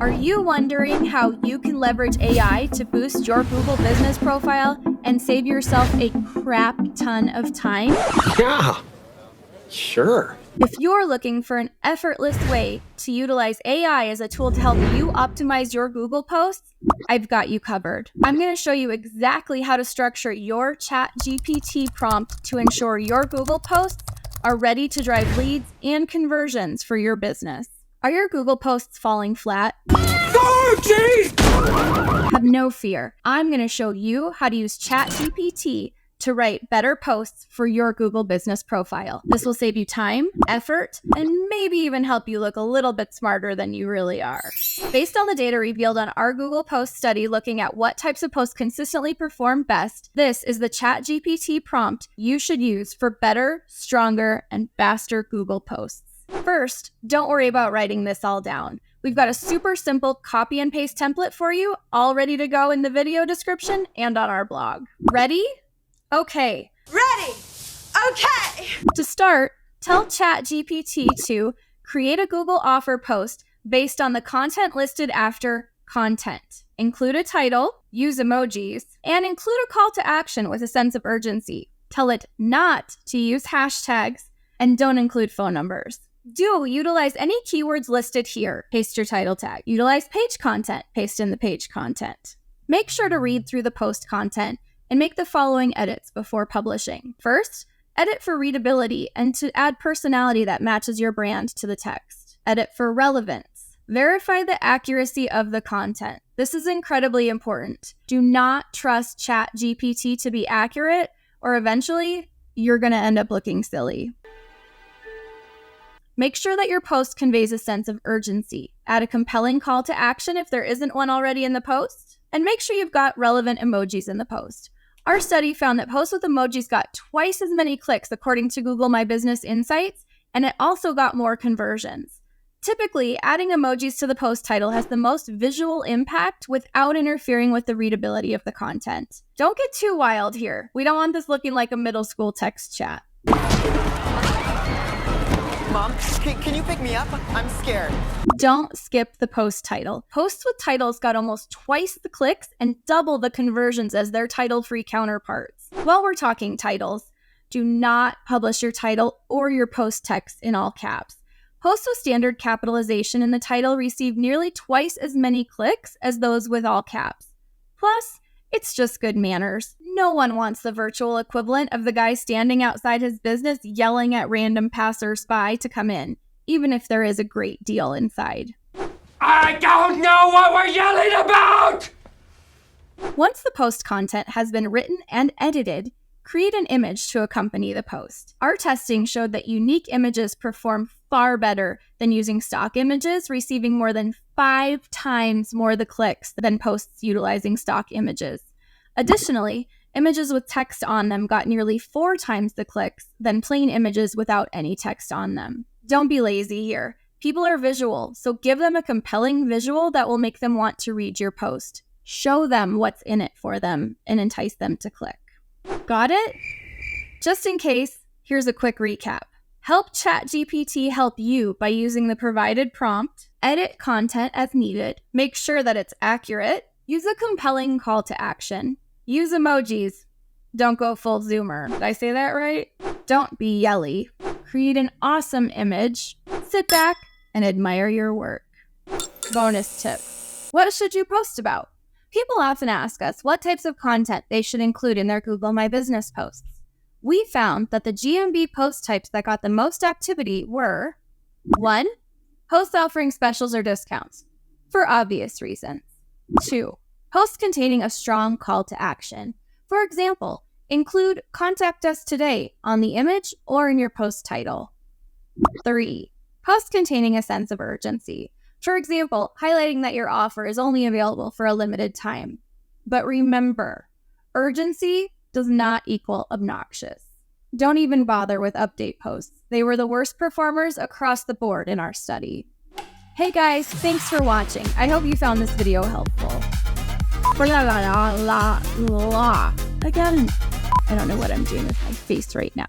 Are you wondering how you can leverage AI to boost your Google business profile and save yourself a crap ton of time? Yeah, sure. If you're looking for an effortless way to utilize AI as a tool to help you optimize your Google posts, I've got you covered. I'm going to show you exactly how to structure your ChatGPT prompt to ensure your Google posts are ready to drive leads and conversions for your business. Are your Google posts falling flat? Oh, jeez! Have no fear. I'm going to show you how to use ChatGPT to write better posts for your Google business profile. This will save you time, effort, and maybe even help you look a little bit smarter than you really are. Based on the data revealed on our Google Post study looking at what types of posts consistently perform best, this is the ChatGPT prompt you should use for better, stronger, and faster Google posts. First, don't worry about writing this all down. We've got a super simple copy and paste template for you, all ready to go in the video description and on our blog. Ready? Okay. Ready! Okay! To start, tell ChatGPT to create a Google offer post based on the content listed after content. Include a title, use emojis, and include a call to action with a sense of urgency. Tell it not to use hashtags and don't include phone numbers. Do utilize any keywords listed here. Paste your title tag. Utilize page content. Paste in the page content. Make sure to read through the post content and make the following edits before publishing. First, edit for readability and to add personality that matches your brand to the text. Edit for relevance. Verify the accuracy of the content. This is incredibly important. Do not trust ChatGPT to be accurate, or eventually you're going to end up looking silly. Make sure that your post conveys a sense of urgency. Add a compelling call to action if there isn't one already in the post, and make sure you've got relevant emojis in the post. Our study found that posts with emojis got twice as many clicks according to Google My Business Insights, and it also got more conversions. Typically, adding emojis to the post title has the most visual impact without interfering with the readability of the content. Don't get too wild here. We don't want this looking like a middle school text chat. Mom, can you pick me up? I'm scared. Don't skip the post title. Posts with titles got almost twice the clicks and double the conversions as their title-free counterparts. While we're talking titles, do not publish your title or your post text in all caps. Posts with standard capitalization in the title receive nearly twice as many clicks as those with all caps. Plus, it's just good manners. No one wants the virtual equivalent of the guy standing outside his business yelling at random passers-by to come in, even if there is a great deal inside. I don't know what we're yelling about! Once the post content has been written and edited, create an image to accompany the post. Our testing showed that unique images perform far better than using stock images, receiving more than 5 times more the clicks than posts utilizing stock images. Additionally, images with text on them got nearly 4 times the clicks than plain images without any text on them. Don't be lazy here. People are visual, so give them a compelling visual that will make them want to read your post. Show them what's in it for them and entice them to click. Got it? Just in case, here's a quick recap. Help ChatGPT help you by using the provided prompt, edit content as needed, make sure that it's accurate, use a compelling call to action, use emojis, don't go full zoomer. Did I say that right? Don't be yelly. Create an awesome image, sit back, and admire your work. Bonus tip. What should you post about? People often ask us what types of content they should include in their Google My Business posts. We found that the GMB post types that got the most activity were 1. Posts offering specials or discounts, for obvious reasons. 2. Posts containing a strong call to action. For example, include "Contact us today" on the image or in your post title. 3. Posts containing a sense of urgency. For example, highlighting that your offer is only available for a limited time. But remember, urgency does not equal obnoxious. Don't even bother with update posts. They were the worst performers across the board in our study. Hey guys, thanks for watching. I hope you found this video helpful. Again, I don't know what I'm doing with my face right now.